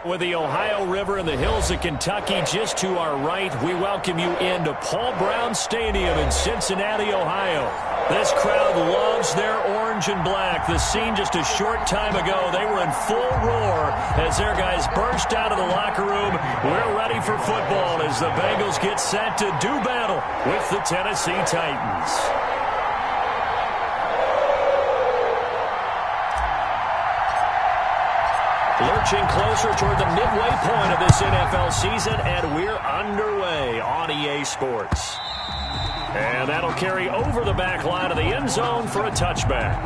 With the Ohio River and the hills of Kentucky just to our right, we welcome you into Paul Brown Stadium in Cincinnati, Ohio. This crowd loves their orange and black. The scene just a short time ago, they were in full roar as their guys burst out of the locker room. We're ready for football as the Bengals get set to do battle with the Tennessee Titans. Lurching closer toward the midway point of this NFL season, and we're underway on EA Sports. And that'll carry over the back line of the end zone for a touchback.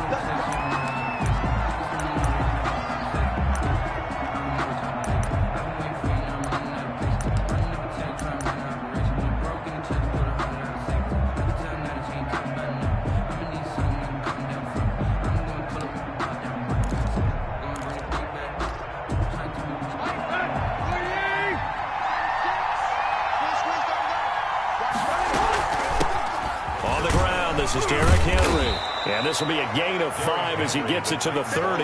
This is Derrick Henry. And this will be a gain of 5 as he gets it to the 30.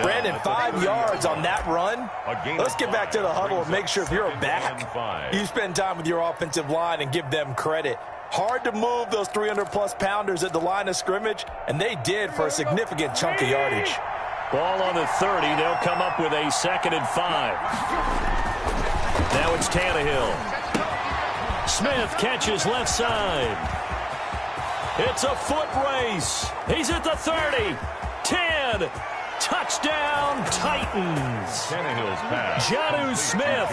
Brandon, 5 yards on that run. Let's get back to the huddle and make sure if you're a back, you spend time with your offensive line and give them credit. Hard to move those 300-plus pounders at the line of scrimmage, and they did for a significant chunk of yardage. Ball on the 30. They'll come up with a 2nd and 5. Now it's Tannehill. Smith catches left side. It's a foot race. He's at the 30. 10. Touchdown, Titans. Jonnu Smith,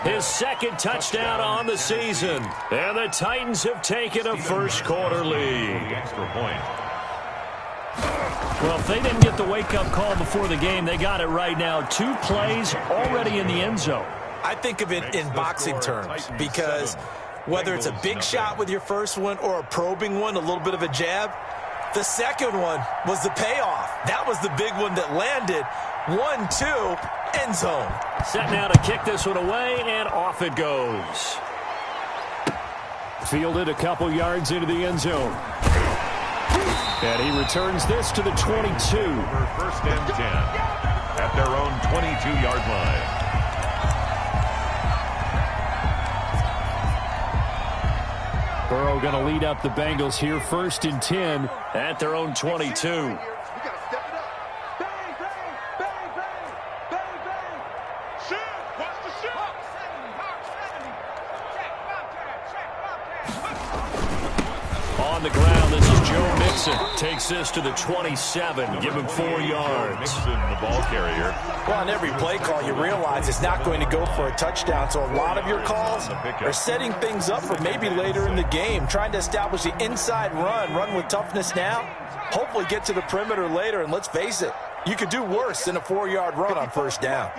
his 2nd touchdown on the season. And the Titans have taken a first-quarter lead. Well, if they didn't get the wake-up call before the game, they got it right now. 2 plays already in the end zone. I think of it in boxing terms because whether it's a big shot with your first one or a probing one, a little bit of a jab, the second one was the payoff. That was the big one that landed. 1-2, end zone. Set now to kick this one away, and off it goes. Fielded a couple yards into the end zone. And he returns this to the 22. For 1st and 10 at their own 22-yard line. Burrow going to lead up the Bengals here, 1st and 10 at their own 22. On the ground, this is Joe Mixon. Takes this to the 27. Give him 4 yards. Mixon, the ball carrier. Well, on every play call, you realize it's not going to go for a touchdown. So a lot of your calls are setting things up for maybe later in the game, trying to establish the inside run with toughness now, hopefully get to the perimeter later. And let's face it, you could do worse than a 4-yard run on 1st down.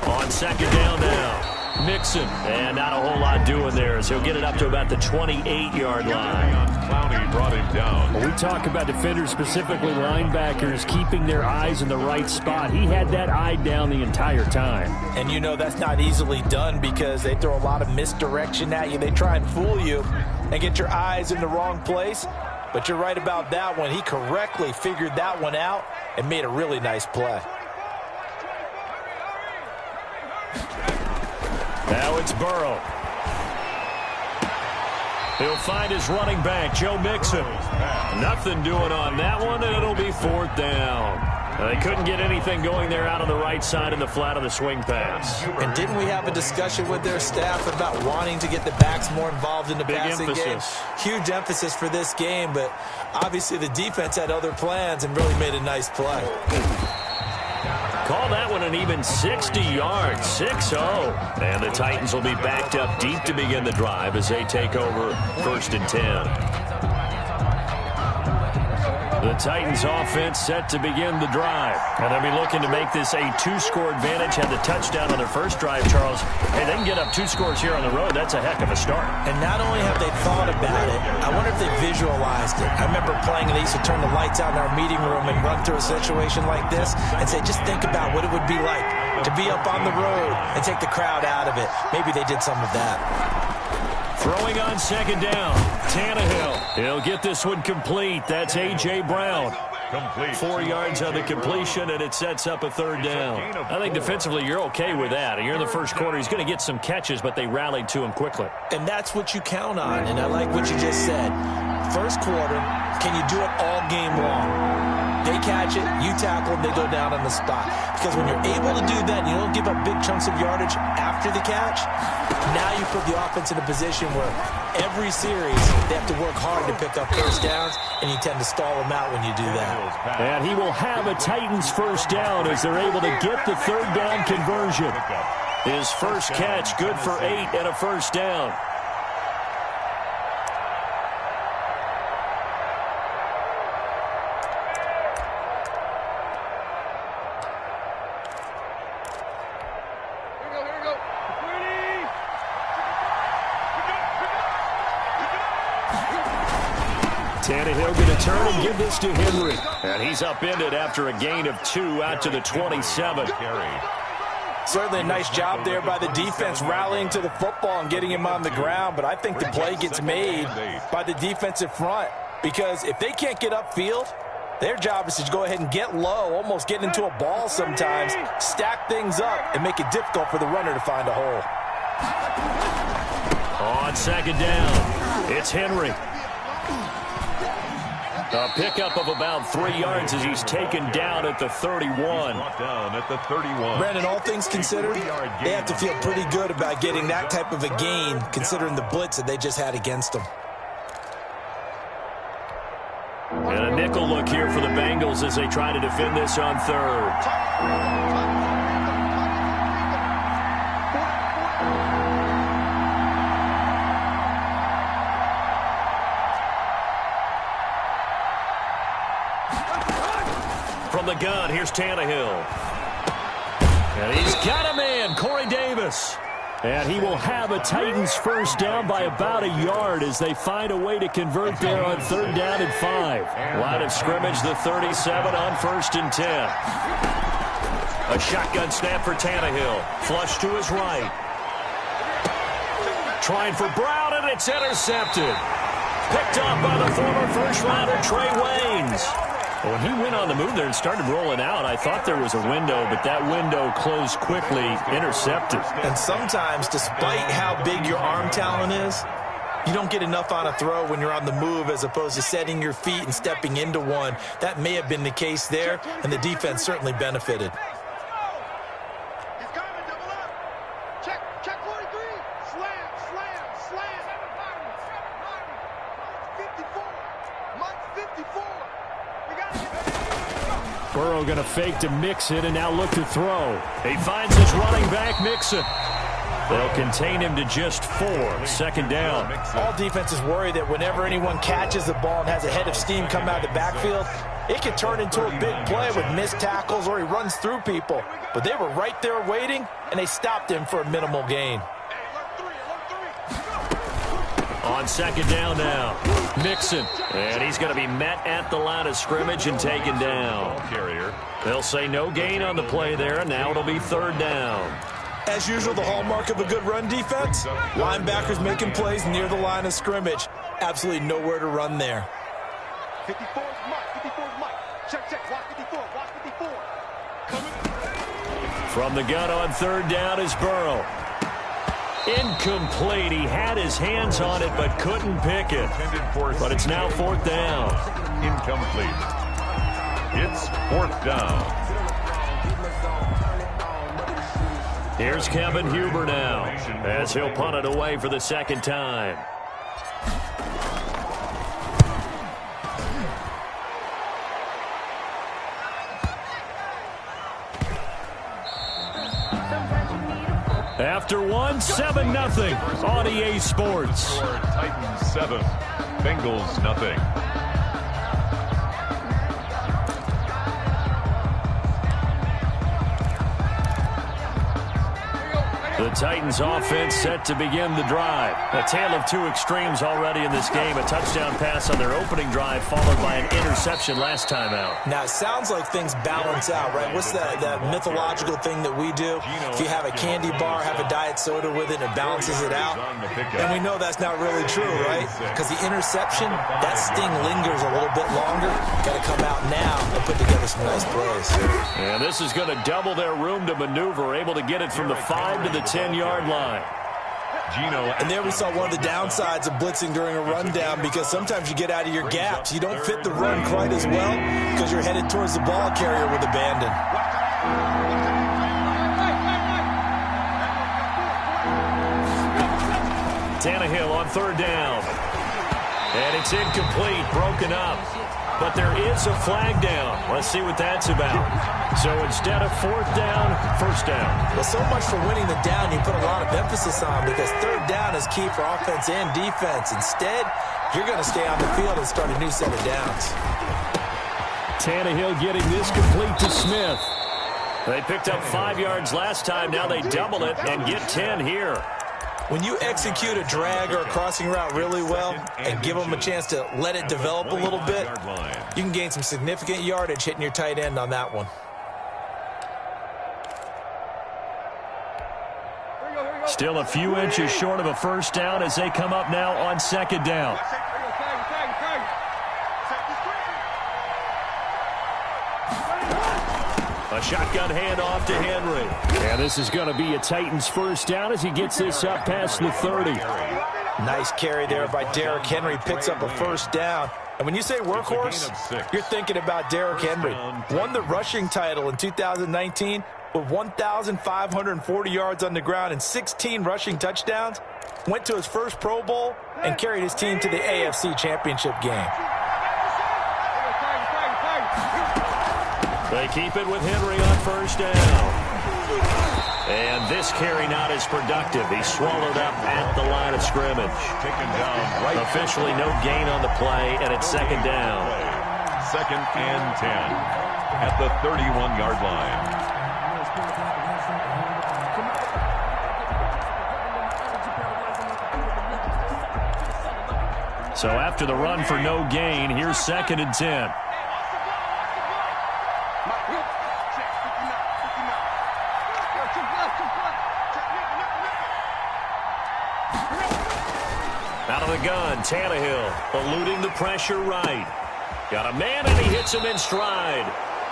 On 2nd down now, Mixon. And not a whole lot doing there as he'll get it up to about the 28-yard line. Clowney brought him down. When we talk about defenders, specifically linebackers, keeping their eyes in the right spot. He had that eye down the entire time. And you know that's not easily done because they throw a lot of misdirection at you. They try and fool you and get your eyes in the wrong place. But you're right about that one. He correctly figured that one out and made a really nice play. Now it's Burrow. He'll find his running back, Joe Mixon. Nothing doing on that one, and it'll be 4th down. They couldn't get anything going there out on the right side in the flat of the swing pass. And didn't we have a discussion with their staff about wanting to get the backs more involved in the passing game? Huge emphasis for this game, but obviously the defense had other plans and really made a nice play. Call that one an even 60 yards, 6-0. And the Titans will be backed up deep to begin the drive as they take over 1st and 10. The Titans offense set to begin the drive. And they'll be looking to make this a two-score advantage. Had the touchdown on their first drive, Charles. Hey, they can get up 2 scores here on the road. That's a heck of a start. And not only have they thought about it, I wonder if they visualized it. I remember playing, and they used to turn the lights out in our meeting room and run through a situation like this and say, just think about what it would be like to be up on the road and take the crowd out of it. Maybe they did some of that. Throwing on second down, Tannehill. He'll get this one complete. That's A.J. Brown. Complete. 4 yards on the completion, and it sets up a third down. I think defensively you're okay with that. You're in the first quarter. He's going to get some catches, but they rallied to him quickly. And that's what you count on, and I like what you just said. First quarter, can you do it all game long? They catch it, you tackle, and they go down on the spot. Because when you're able to do that, and you don't give up big chunks of yardage after the catch, now you put the offense in a position where every series they have to work hard to pick up first downs, and you tend to stall them out when you do that. And he will have a Titans first down as they're able to get the third down conversion. His first catch, good for 8 and a first down. Tannehill going to turn and give this to Henry. And he's upended after a gain of 2 out to the 27. Certainly a nice job there by the defense rallying to the football and getting him on the ground. But I think the play gets made by the defensive front. Because if they can't get upfield, their job is to go ahead and get low, almost get into a ball sometimes, stack things up, and make it difficult for the runner to find a hole. On second down, it's Henry. A pickup of about 3 yards as he's taken down at the 31. Down at the 31. Brandon, all things considered, they have to feel pretty good about getting that type of a gain, considering the blitz that they just had against them. And a nickel look here for the Bengals as they try to defend this on third. From the gun, here's Tannehill. And he's got a man, Corey Davis. And he will have a Titans first down by about a yard as they find a way to convert there on third down and 5. Line of scrimmage, the 37 on 1st and 10. A shotgun snap for Tannehill. Flush to his right. Trying for Brown, and it's intercepted. Picked off by the former first-rounder Trey Waynes. When he went on the move there and started rolling out, I thought there was a window, but that window closed quickly, intercepted. And sometimes, despite how big your arm talent is, you don't get enough on a throw when you're on the move as opposed to setting your feet and stepping into one. That may have been the case there, and the defense certainly benefited. Burrow going to fake to Mixon and now look to throw. He finds his running back, Mixon. They'll contain him to just 4. Second down. All defenses worry that whenever anyone catches the ball and has a head of steam come out of the backfield, it can turn into a big play with missed tackles or he runs through people. But they were right there waiting, and they stopped him for a minimal gain. On second down now, Mixon. And he's going to be met at the line of scrimmage and taken down. They'll say no gain on the play there, and now it'll be third down. As usual, the hallmark of a good run defense, linebackers making plays near the line of scrimmage. Absolutely nowhere to run there. 54 is Mike. 54 is Mike. Check. Watch 54. Watch 54. Coming. From the gun on third down is Burrow. Incomplete. He had his hands on it but couldn't pick it. But it's now fourth down. Incomplete. It's fourth down. Here's Kevin Huber now as he'll punt it away for the second time. After one, 7-0 on EA Sports. Titans 7, Bengals 0. The Titans offense set to begin the drive. A tale of two extremes already in this game. A touchdown pass on their opening drive followed by an interception last time out. Now, it sounds like things balance out, right? What's that mythological thing that we do? If you have a candy bar, have a diet soda with it, it balances it out. And we know that's not really true, right? Because the interception, that sting lingers a little bit longer. Got to come out now and put together some nice plays. And this is going to double their room to maneuver, able to get it from the 5 to the 10-yard line. And there we saw one of the downsides of blitzing during a rundown, because sometimes you get out of your gaps. You don't fit the run quite as well because you're headed towards the ball carrier with abandon. Tannehill on third down. And it's incomplete, broken up. But there is a flag down. Let's see what that's about. So instead of fourth down, first down. Well, so much for winning the down you put a lot of emphasis on, because third down is key for offense and defense. Instead, you're going to stay on the field and start a new set of downs. Tannehill getting this complete to Smith. They picked up 5 yards last time. Now they double it and get 10 here. When you execute a drag or a crossing route really well and give them a chance to let it develop a little bit, you can gain some significant yardage hitting your tight end on that one. Still a few inches short of a first down as they come up now on second down. A shotgun handoff to Henry. And this is going to be a Titans first down as he gets this up past the 30. Nice carry there by Derrick Henry. Picks up a first down. And when you say workhorse, you're thinking about Derrick Henry. Won the rushing title in 2019 with 1,540 yards on the ground and 16 rushing touchdowns. Went to his first Pro Bowl and carried his team to the AFC Championship game. They keep it with Henry on first down. And this carry not as productive. He's swallowed up at the line of scrimmage. Taken down right. Officially no gain on the play, and it's second down. Second and 10 at the 31-yard line. So after the run for no gain, here's second and 10. Out of the gun, Tannehill eluding the pressure right. Got a man, and he hits him in stride.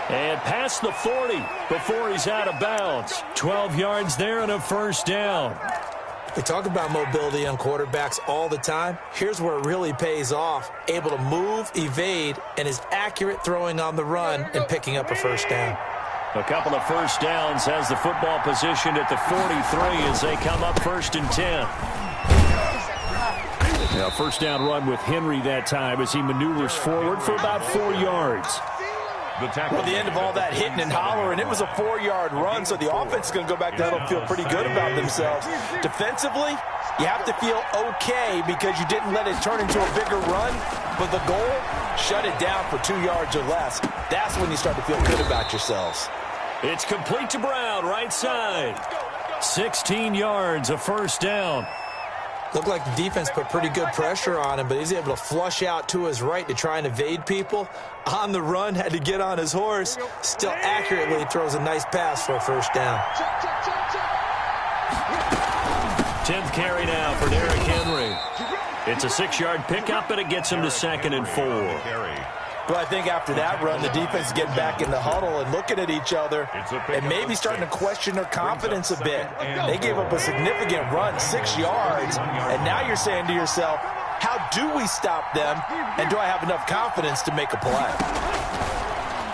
And past the 40 before he's out of bounds. 12 yards there and a first down. We talk about mobility on quarterbacks all the time. Here's where it really pays off. Able to move, evade, and is accurate throwing on the run and picking up a first down. A couple of first downs has the football positioned at the 43 as they come up first and 10. Now, first down run with Henry that time as he maneuvers forward for about 4 yards. Well, the end of all that hitting and hollering, it was a 4-yard run, so the offense is going to go back to huddle and feel pretty good about themselves. Defensively, you have to feel okay because you didn't let it turn into a bigger run, but the goal, shut it down for 2 yards or less. That's when you start to feel good about yourselves. It's complete to Brown, right side. 16 yards, a first down. Looked like the defense put pretty good pressure on him, but he's able to flush out to his right to try and evade people. On the run, had to get on his horse. Still accurately throws a nice pass for a first down. 10th carry now for Derrick Henry. It's a 6-yard pickup, and it gets him to second and 4. Well, I think after that run, the defense is getting back in the huddle and looking at each other and maybe starting to question their confidence a bit. They gave up a significant run, 6 yards, and now you're saying to yourself, how do we stop them, and do I have enough confidence to make a play?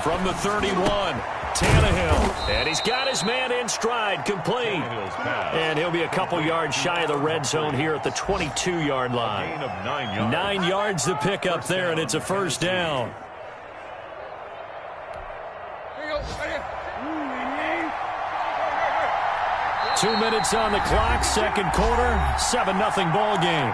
From the 31, Tannehill, and he's got his man in stride, complete. And he'll be a couple yards shy of the red zone here at the 22-yard line. 9 yards to pick up there, and it's a first down. 2 minutes on the clock, second quarter, 7-0 ball game.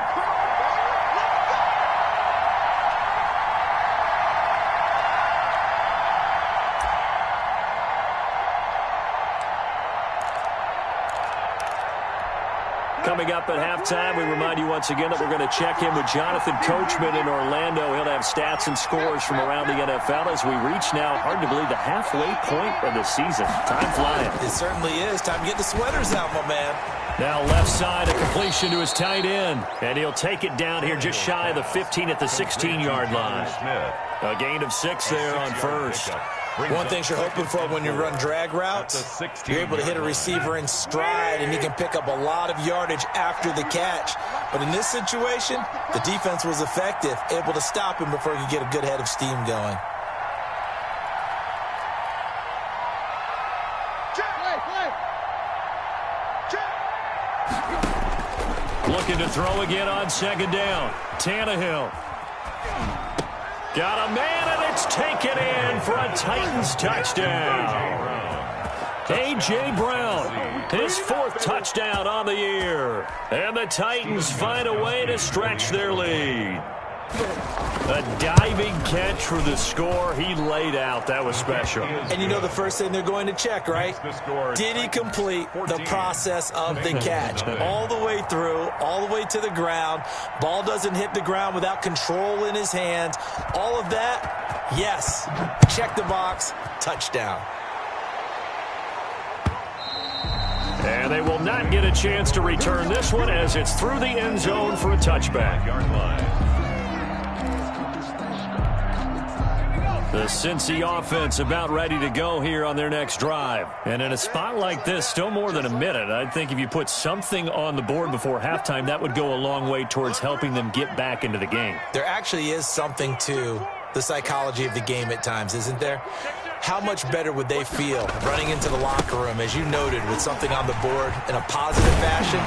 Coming up at halftime, we remind you once again that we're going to check in with Jonathan Coachman in Orlando. He'll have stats and scores from around the NFL as we reach now, hard to believe, the halfway point of the season. Time flying. It certainly is. Time to get the sweaters out, my man. Now left side, a completion to his tight end. And he'll take it down here just shy of the 15 at the 16-yard line. A gain of 6 there on first. One thing you're hoping for when you run drag routes, you're able to hit a receiver in stride, and he can pick up a lot of yardage after the catch. But in this situation, the defense was effective, able to stop him before he could get a good head of steam going. Looking to throw again on second down. Tannehill. Got a man, and it's taken in for a Titans touchdown. A.J. Brown, his 4th touchdown on the year. And the Titans find a way to stretch their lead. A diving catch for the score. He laid out. That was special. And you know the first thing they're going to check, right? Did he complete the process of the catch? All the way through, all the way to the ground. Ball doesn't hit the ground without control in his hands. All of that, yes. Check the box. Touchdown. And they will not get a chance to return this one as it's through the end zone for a touchback. The Cincy offense about ready to go here on their next drive. And in a spot like this, still more than a minute, I think if you put something on the board before halftime, that would go a long way towards helping them get back into the game. There actually is something to the psychology of the game at times, isn't there? How much better would they feel running into the locker room, as you noted, with something on the board in a positive fashion?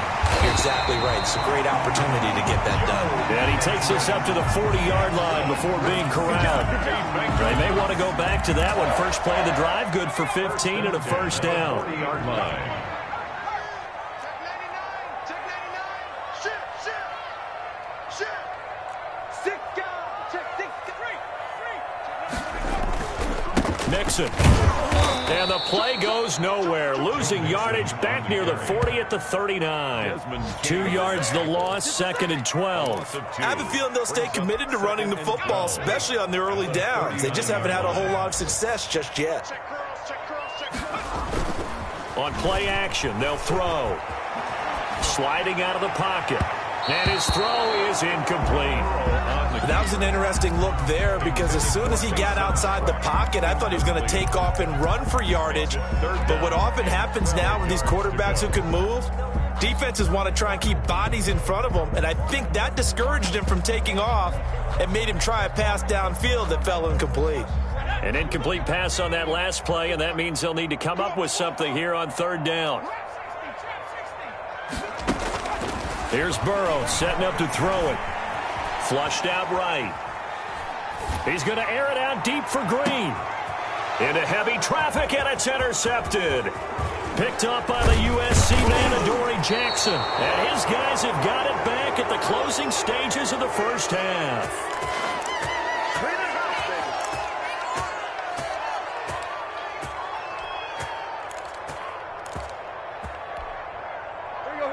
You're exactly right. It's a great opportunity to get that done. And he takes us up to the 40-yard line before being corralled. They may want to go back to that one. First play of the drive, good for 15 and a first down. 40-yard line. Nixon. And the play goes nowhere. Losing yardage back near the 40 at the 39. 2 yards the loss, 2nd and 12. I have a feeling they'll stay committed to running the football, especially on the early downs. They just haven't had a whole lot of success just yet. On play action, they'll throw. Sliding out of the pocket. And his throw is incomplete. That was an interesting look there, because as soon as he got outside the pocket, I thought he was going to take off and run for yardage. But what often happens now with these quarterbacks who can move, defenses want to try and keep bodies in front of them, and I think that discouraged him from taking off and made him try a pass downfield that fell incomplete. An incomplete pass on that last play, and that means they'll need to come up with something here on 3rd down. Here's Burrow setting up to throw it. Flushed out right. He's going to air it out deep for Green. Into heavy traffic, and it's intercepted. Picked up by the USC man, Adoree Jackson. And his guys have got it back at the closing stages of the first half.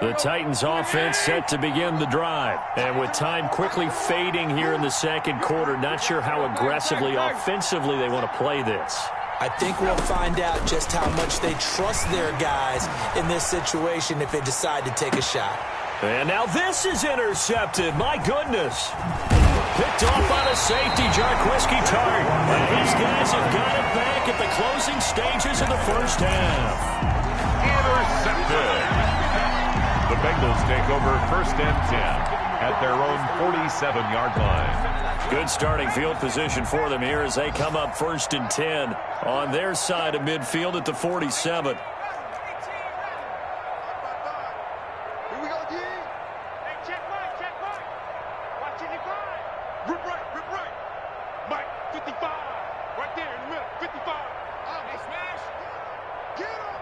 The Titans offense set to begin the drive. And with time quickly fading here in the 2nd quarter, not sure how aggressively, offensively they want to play this. I think we'll find out just how much they trust their guys in this situation if they decide to take a shot. And now this is intercepted. My goodness. Picked off by the safety, Jarquiski Tart. And his guys have got it back at the closing stages of the first half. Intercepted. The Bengals take over 1st and 10 at their own 47-yard line. Good starting field position for them here as they come up 1st and 10 on their side of midfield at the 47. Here we go, D. Hey, check Mike, check Mike. Watch it, rip right. Mike, 55. Right there in the middle, 55. Hey, smash. Get him.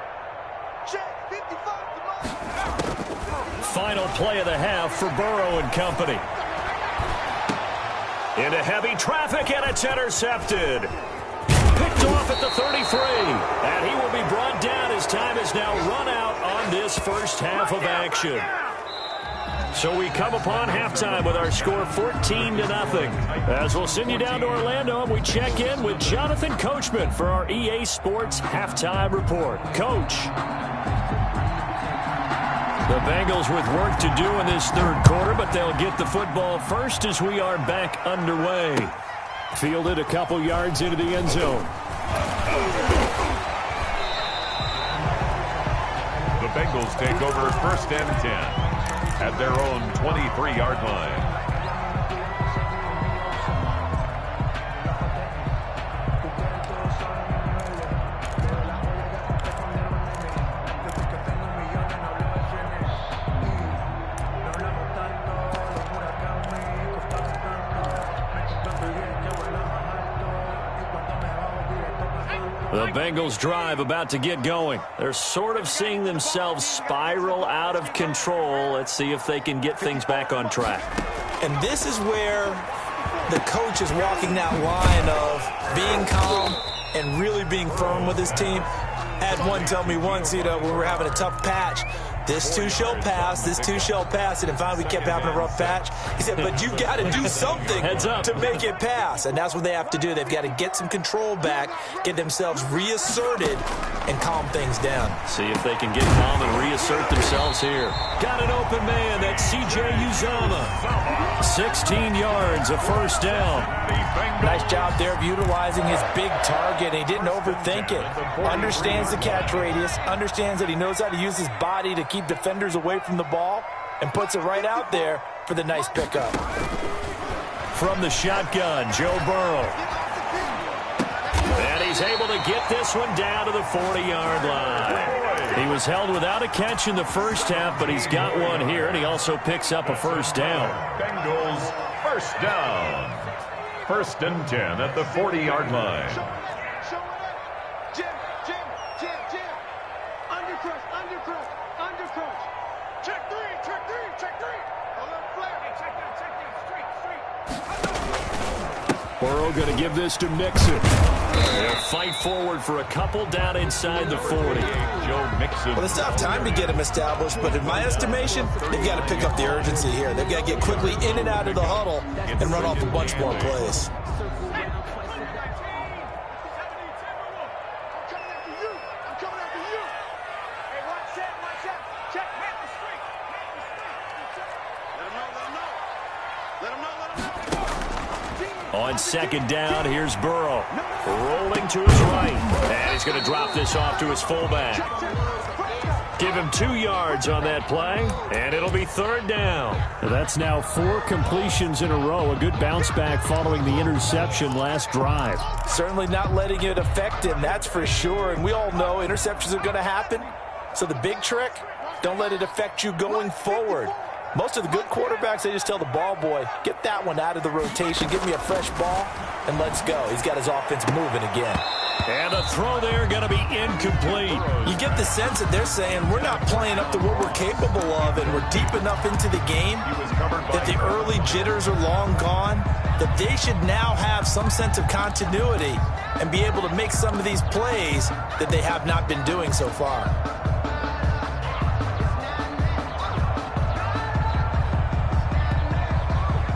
Check, 55 to Mike. Final play of the half for Burrow and company. Into heavy traffic, and it's intercepted. Picked off at the 33. And he will be brought down as time is now run out on this first half of action. So we come upon halftime with our score 14-0. As we'll send you down to Orlando and we check in with Jonathan Coachman for our EA Sports Halftime Report. Coach. The Bengals with work to do in this third quarter, but they'll get the football first as we are back underway. Fielded a couple yards into the end zone. The Bengals take over 1st and 10. At their own 23-yard line. The Bengals drive about to get going. They're sort of seeing themselves spiral out of control. Let's see if they can get things back on track. And this is where the coach is walking that line of being calm and really being firm with his team. I had one tell me once, when we were having a tough patch, this too shall pass, this too shall pass. And finally we kept having a rough patch. He said, but you've got to do something to make it pass. And that's what they have to do. They've got to get some control back, get themselves reasserted, and calm things down. See if they can get calm and reassert themselves here. Got an open man. That's C.J. Uzomah. 16 yards, a first down. Nice job there of utilizing his big target. He didn't overthink it. Understands the catch radius, understands that he knows how to use his body to keep defenders away from the ball, and puts it right out there for the nice pickup. From the shotgun, Joe Burrow. And he's able to get this one down to the 40-yard line. He was held without a catch in the first half, but he's got one here, and he also picks up a first down. Bengals first down. 1st and 10 at the 40-yard line. Burrow going to give this to Mixon. They'll fight forward for a couple down inside the 40. Joe Mixon. Well, it's not time to get him established, but in my estimation, they've got to pick up the urgency here. They've got to get quickly in and out of the huddle and run off a bunch more plays. On second down, here's Burrow. Rolling to his right. And he's going to drop this off to his fullback. Give him 2 yards on that play, and it'll be 3rd down. That's now 4 completions in a row. A good bounce back following the interception last drive. Certainly not letting it affect him, that's for sure. And we all know interceptions are going to happen. So the big trick, don't let it affect you going forward. Most of the good quarterbacks, they just tell the ball boy, get that one out of the rotation, give me a fresh ball, and let's go. He's got his offense moving again. And a throw there going to be incomplete. You get the sense that they're saying we're not playing up to what we're capable of, and we're deep enough into the game that the early jitters are long gone, that they should now have some sense of continuity and be able to make some of these plays that they have not been doing so far.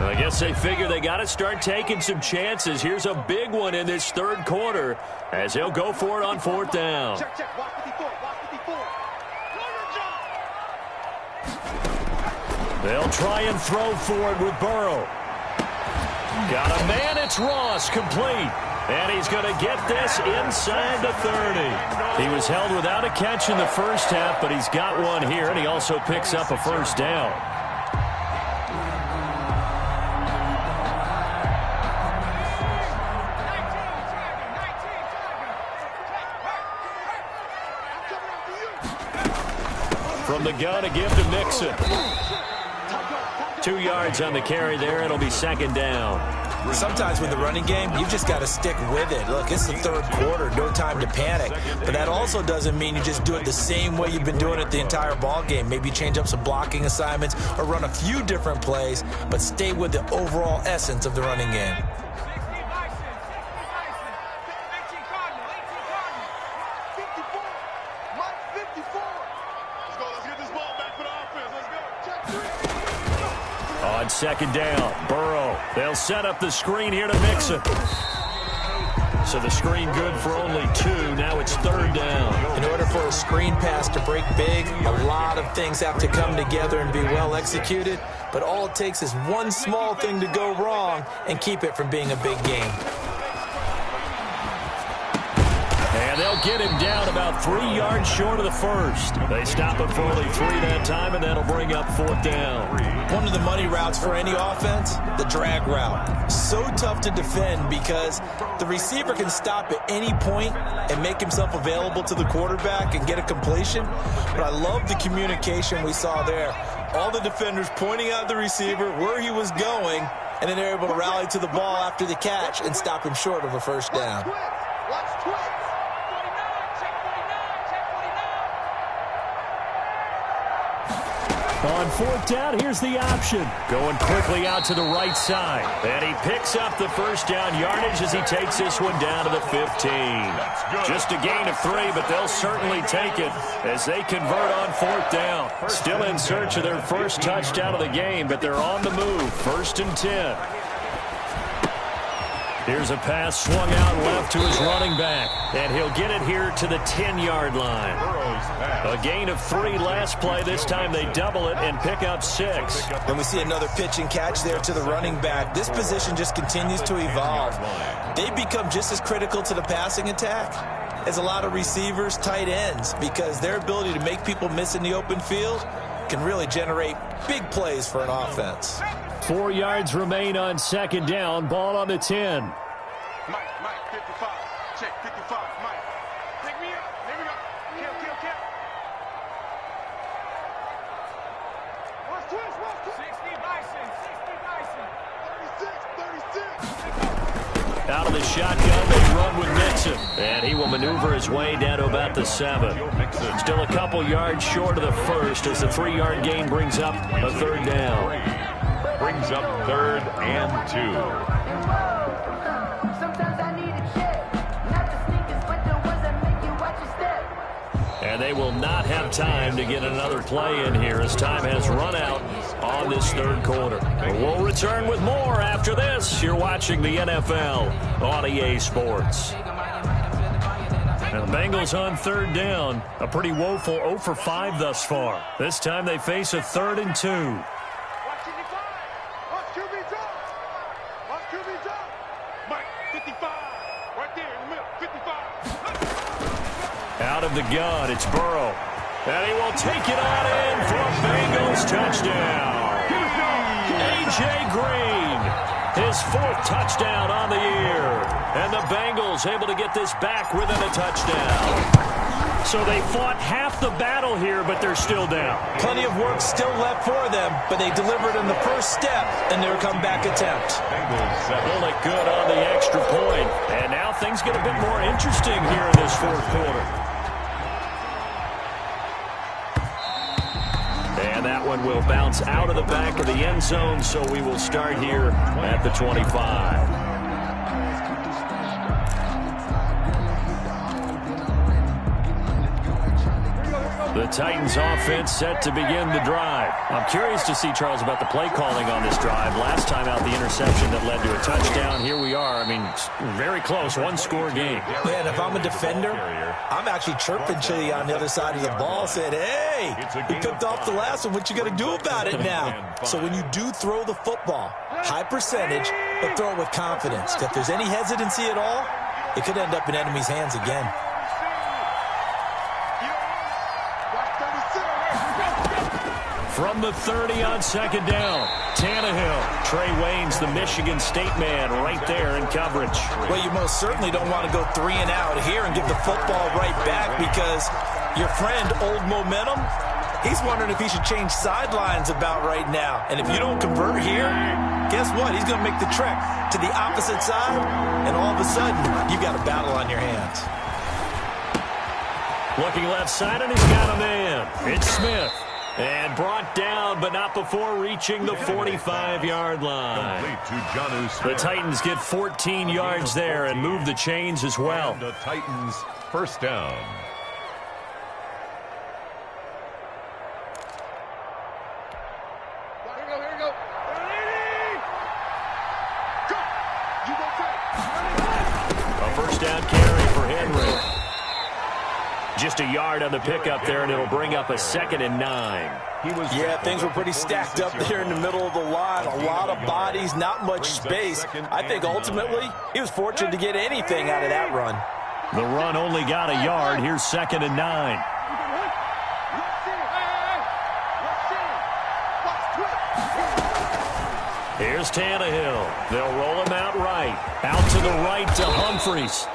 I guess they figure they got to start taking some chances. Here's a big one in this third quarter as he'll go for it on 4th down. They'll try and throw for it with Burrow. Got a man, it's Ross, complete. And he's going to get this inside the 30. He was held without a catch in the first half, but he's got one here, and he also picks up a first down. From the gun to give to Mixon. 2 yards on the carry there. It'll be 2nd down. Sometimes with the running game, you've just got to stick with it. Look, it's the third quarter, no time to panic. But that also doesn't mean you just do it the same way you've been doing it the entire ball game. Maybe change up some blocking assignments or run a few different plays, but stay with the overall essence of the running game. On second down, Burrow. They'll set up the screen here to Mixon. So the screen good for only 2. Now it's third down. In order for a screen pass to break big, a lot of things have to come together and be well executed. But all it takes is one small thing to go wrong and keep it from being a big game. And they'll get him down about 3 yards short of the first. They stop it for only 3 that time, and that'll bring up fourth down. One of the money routes for any offense, the drag route. So tough to defend because the receiver can stop at any point and make himself available to the quarterback and get a completion. But I love the communication we saw there. All the defenders pointing out the receiver, where he was going, and then they're able to rally to the ball after the catch and stop him short of a first down. Watch twist. On fourth down, here's the option. Going quickly out to the right side. And he picks up the first down yardage as he takes this one down to the 15. Just a gain of 3, but they'll certainly take it as they convert on fourth down. Still in search of their first touchdown of the game, but they're on the move. First and 10. Here's a pass swung out left to his running back, and he'll get it here to the 10-yard line. A gain of 3 last play. This time they double it and pick up 6. And we see another pitch and catch there to the running back. This position just continues to evolve. They become just as critical to the passing attack as a lot of receivers, tight ends, because their ability to make people miss in the open field can really generate big plays for an offense. 4 yards remain on second down. Ball on the 10. Mike, 55. Check, 55. Mike. Pick me up. Here we go. Kill. Watch twist. 60 Bison. 36. Out of the shotgun, they run with Mixon. And he will maneuver his way down to about the 7. Still a couple yards short of the first as the 3-yard gain brings up a third down. Brings up third and 2. And they will not have time to get another play in here as time has run out on this third quarter. We'll return with more after this. You're watching the NFL on EA Sports. And the Bengals on third down. A pretty woeful 0 for 5 thus far. This time they face a 3rd and 2. Out of the gun, it's Burrow. And he will take it on in for a Bengals touchdown. A.J. Green, his 4th touchdown on the year. And the Bengals able to get this back within a touchdown. So they fought half the battle here, but they're still down. Plenty of work still left for them, but they delivered in the first step in their comeback attempt. Pull it good on the extra point. And now things get a bit more interesting here in this fourth quarter. And that one will bounce out of the back of the end zone, so we will start here at the 25. The Titans offense set to begin the drive. I'm curious to see, Charles, about the play calling on this drive. Last time out, the interception that led to a touchdown. Here we are. I mean, very close, 1-score game. Yeah, and if I'm a defender, I'm actually chirping to you on the other side of the ball, saying, hey, you picked off the last one. What you got to do about it now? So when you do throw the football, high percentage, but throw it with confidence. If there's any hesitancy at all, it could end up in enemy's hands again. From the 30 on second down, Tannehill. Trey Waynes, the Michigan State man, right there in coverage. Well, you most certainly don't want to go 3 and out here and give the football right back because your friend, Old Momentum, he's wondering if he should change sidelines about right now. And if you don't convert here, guess what? He's going to make the trek to the opposite side, and all of a sudden, you've got a battle on your hands. Looking left side, and he's got a man. It's Smith. And brought down, but not before reaching the 45-yard line. The Titans get 14 yards there and move the chains as well. The Titans first down. Here we go. Just a yard on the pickup there, and it'll bring up a 2nd and 9. Yeah, things were pretty stacked up there in the middle of the line. A lot of bodies, not much space. I think ultimately he was fortunate to get anything out of that run. The run only got a yard. Here's 2nd and 9. Here's Tannehill. They'll roll him out right. Out to the right to Humphries.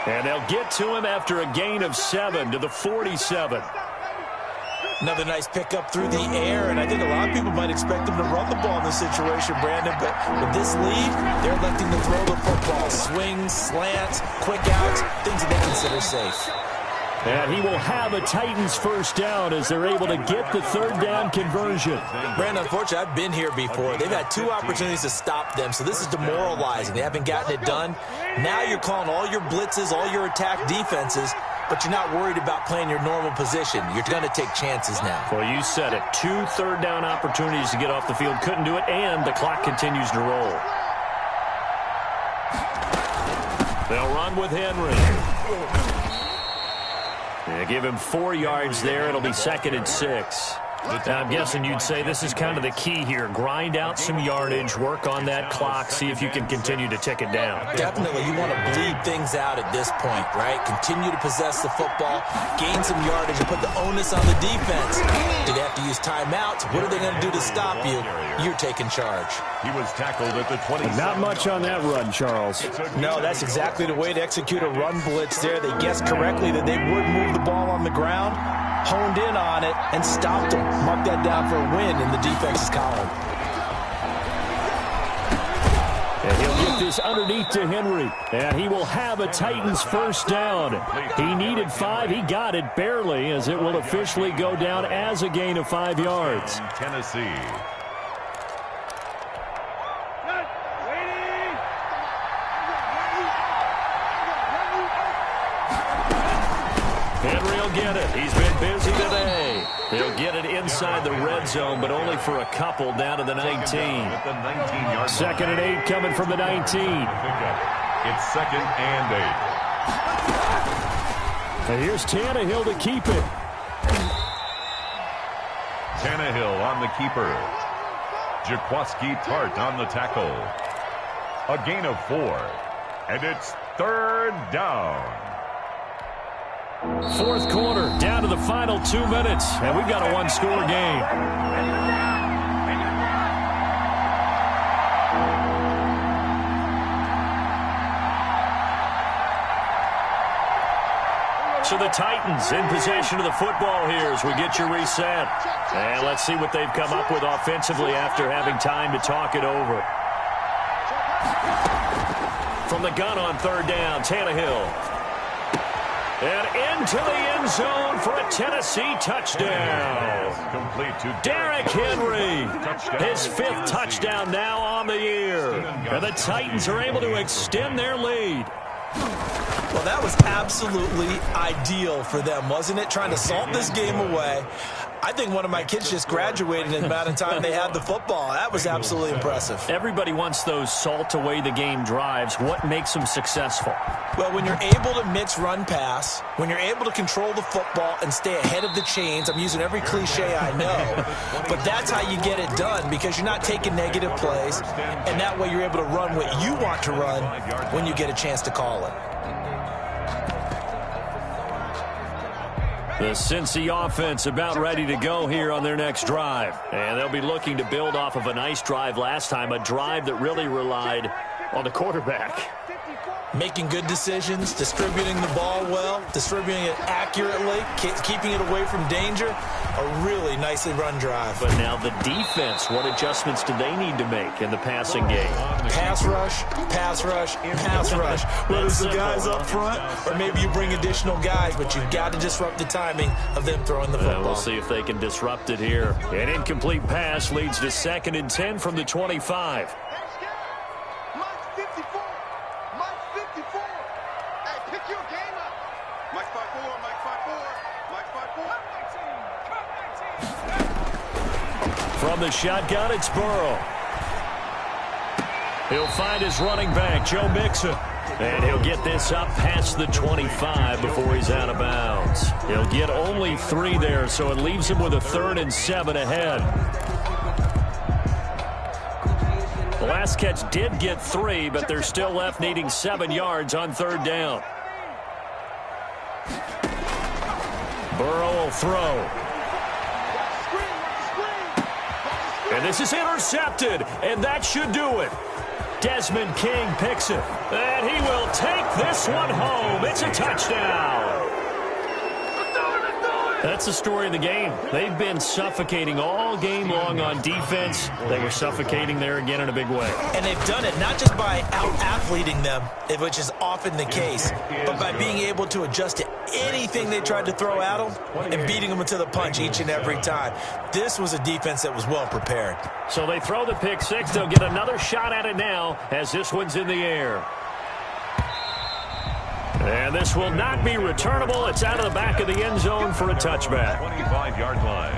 And they'll get to him after a gain of 7 to the 47. Another nice pickup through the air, and I think a lot of people might expect them to run the ball in this situation, Brandon, but with this lead, they're electing to throw the football. Swings, slants, quick outs, things that they consider safe. And he will have a Titans first down as they're able to get the 3rd down conversion. Brandon, unfortunately, I've been here before. They've had 2 opportunities to stop them, so this is demoralizing. They haven't gotten it done. Now you're calling all your blitzes, all your attack defenses, but you're not worried about playing your normal position. You're going to take chances now. Well, you said it. 2 3rd down opportunities to get off the field. Couldn't do it, and the clock continues to roll. They'll run with Henry. They give him 4 yards there. It'll be 2nd and 6. Now, I'm guessing you'd say this is kind of the key here. Grind out some yardage, work on that clock, see if you can continue to tick it down. Definitely. You want to bleed things out at this point, right? Continue to possess the football, gain some yardage, and put the onus on the defense. Do they have to use timeouts? What are they going to do to stop you? You're taking charge. He was tackled at the 20. Not much on that run, Charles. No, that's exactly the way to execute a run blitz there. They guessed correctly that they would move the ball on the ground, honed in on it, and stopped them. Mark that down for a win in the defense's column. And he'll get this underneath to Henry. And he will have a Titans first down. He needed 5. He got it barely, as it will officially go down as a gain of 5 yards. Tennessee. Henry will get it. He's been busy today. He'll get it inside the red zone, but only for a couple down to the 19. 2nd and 8 coming from the 19. It's 2nd and 8. And here's Tannehill to keep it. Tannehill on the keeper. Jaquoski Tart on the tackle. A gain of 4. And it's 3rd down. 4th quarter, down to the final 2 minutes, and we've got a 1-score game. So the Titans in possession of the football here as we get you reset. And let's see what they've come up with offensively after having time to talk it over. From the gun on 3rd down, Tannehill. And into the end zone for a Tennessee touchdown. Complete to Derrick Henry, his 5th touchdown now on the year. And the Titans are able to extend their lead. Well, that was absolutely ideal for them, wasn't it? Trying to salt this game away. I think one of my kids just graduated in the amount of time they had the football. That was absolutely impressive. Everybody wants those salt-away-the-game drives. What makes them successful? Well, when you're able to mix run-pass, when you're able to control the football and stay ahead of the chains, I'm using every cliche I know, but that's how you get it done because you're not taking negative plays, and that way you're able to run what you want to run when you get a chance to call it. The Cincy offense about ready to go here on their next drive. And they'll be looking to build off of a nice drive last time, a drive that really relied on the quarterback. Making good decisions, distributing the ball well, distributing it accurately, keeping it away from danger. A really nicely run drive. But now the defense, what adjustments do they need to make in the passing game? Pass rush, pass rush, pass rush. Whether it's the guys up front or maybe you bring additional guys, but you've got to disrupt the timing of them throwing the football. We'll see if they can disrupt it here. An incomplete pass leads to 2nd and 10 from the 25. From the shotgun, it's Burrow. He'll find his running back, Joe Mixon. And he'll get this up past the 25 before he's out of bounds. He'll get only 3 there, so it leaves him with a 3rd and 7 ahead. The last catch did get 3, but they're still left needing 7 yards on 3rd down. Burrow will throw. And this is intercepted, and that should do it. Desmond King picks it, and he will take this one home. It's a touchdown. That's the story of the game. They've been suffocating all game long on defense. They were suffocating there again in a big way. And they've done it not just by out-athleting them, which is often the case, but by being able to adjust to anything they tried to throw at them and beating them to the punch each and every time. This was a defense that was well prepared. So they throw the pick 6. They'll get another shot at it now as this one's in the air. And this will not be returnable. It's out of the back of the end zone for a touchback. 25-yard line.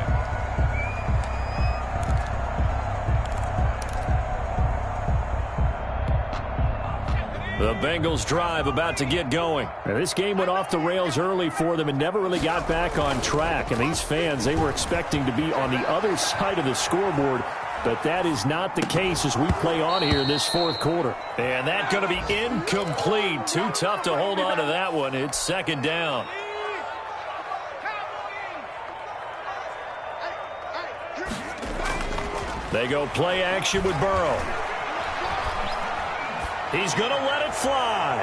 The Bengals drive about to get going. Now, this game went off the rails early for them and never really got back on track. And these fans, they were expecting to be on the other side of the scoreboard. But that is not the case as we play on here in this 4th quarter. And that's going to be incomplete. Too tough to hold on to that one. It's 2nd down. They go play action with Burrow. He's going to let it fly.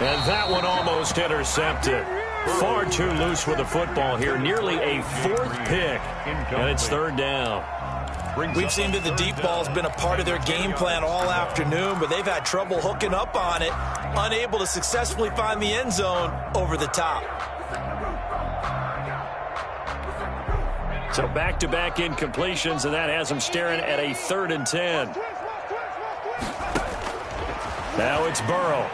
And that one almost intercepted. Far too loose with the football here. Nearly a 4th pick. And it's 3rd down. We've seen that the deep ball's been a part of their game plan all afternoon, but they've had trouble hooking up on it, unable to successfully find the end zone over the top. So back-to-back incompletions, and that has them staring at a 3rd and 10. Now it's Burrow.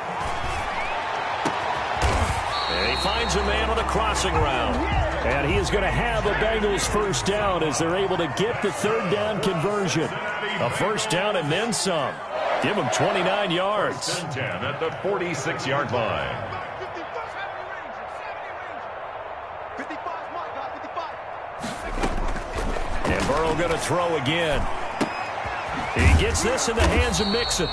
And he finds a man on a crossing route. And he is going to have a Bengals 1st down as they're able to get the 3rd down conversion. A 1st down and then some. Give them 29 yards. 10 at the 46-yard line. And Burrow going to throw again. He gets this in the hands of Mixon.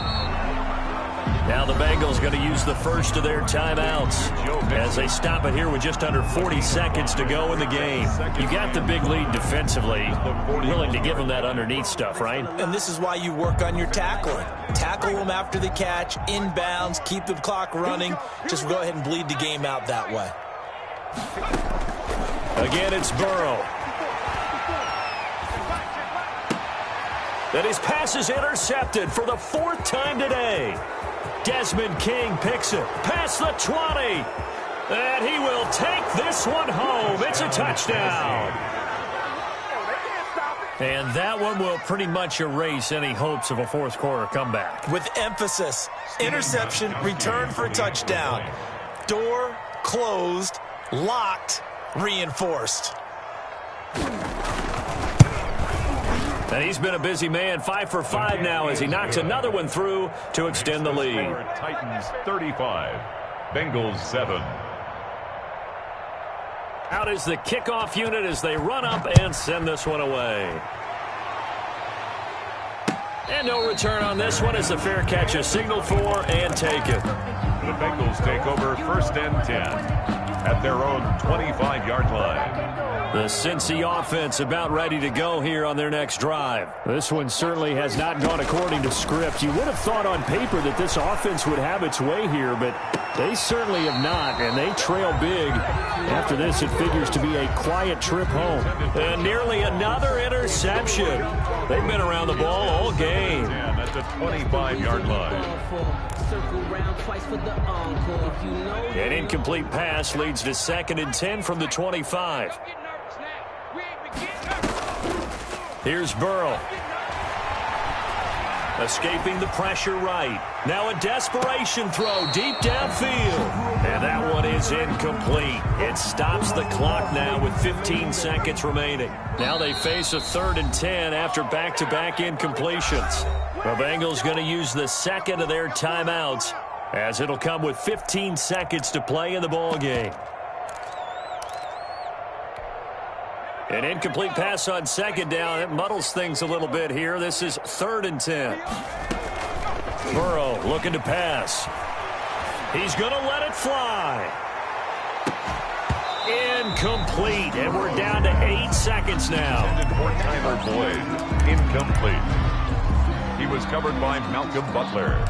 Now the Bengals going to use the first of their timeouts as they stop it here with just under 40 seconds to go in the game. You got the big lead defensively. Willing to give them that underneath stuff, right? And this is why you work on your tackling. Tackle them after the catch, inbounds, keep the clock running. Just go ahead and bleed the game out that way. Again, it's Burrow. That his pass is intercepted for the 4th time today. Desmond King picks it past the 20. And he will take this one home. It's a touchdown. And that one will pretty much erase any hopes of a 4th quarter comeback. With emphasis, interception, return for a touchdown. Door closed, locked, reinforced. And he's been a busy man, 5 for 5 now as he knocks another one through to extend the lead. Titans 35, Bengals 7. Out is the kickoff unit as they run up and send this one away. And no return on this one as the fair catch is signaled for and taken. The Bengals take over 1st and 10 at their own 25-yard line. The Cincy offense about ready to go here on their next drive. This one certainly has not gone according to script. You would have thought on paper that this offense would have its way here, but they certainly have not, and they trail big. After this, it figures to be a quiet trip home. And nearly another interception. They've been around the ball all game. And at the 25-yard line. An incomplete pass leads to 2nd and 10 from the 25. Here's Burrow. Escaping the pressure right. Now a desperation throw deep downfield. And that one is incomplete. It stops the clock now with 15 seconds remaining. Now they face a 3rd and 10 after back-to-back incompletions. The Bengals going to use the 2nd of their timeouts as it'll come with 15 seconds to play in the ball game. An incomplete pass on second down. It muddles things a little bit here. This is 3rd and 10. Burrow looking to pass. He's going to let it fly. Incomplete. And we're down to 8 seconds now. Intended for Tyler Boyd. Incomplete. He was covered by Malcolm Butler.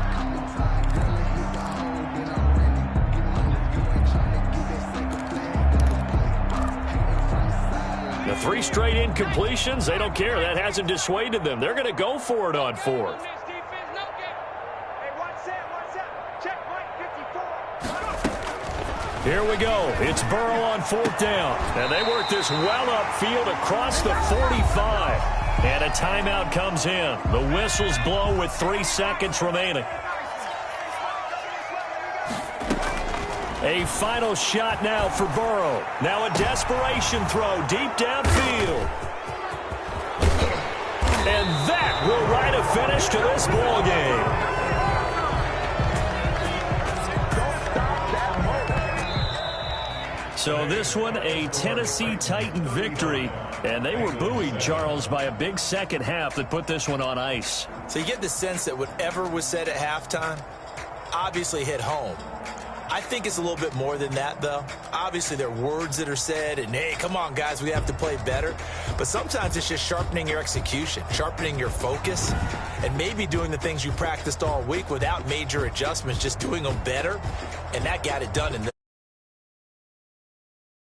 The 3 straight incompletions, they don't care. That hasn't dissuaded them. They're going to go for it on 4th. Here we go. It's Burrow on 4th down. And they work this well upfield across the 45. And a timeout comes in. The whistles blow with 3 seconds remaining. A final shot now for Burrow. Now a desperation throw deep downfield. And that will write a finish to this ball game. So this one, a Tennessee Titan victory. And they were buoyed, Charles, by a big second half that put this one on ice. So you get the sense that whatever was said at halftime obviously hit home. I think it's a little bit more than that, though. Obviously, there are words that are said, and, hey, come on, guys, we have to play better. But sometimes it's just sharpening your execution, sharpening your focus, and maybe doing the things you practiced all week without major adjustments, just doing them better. And that got it done in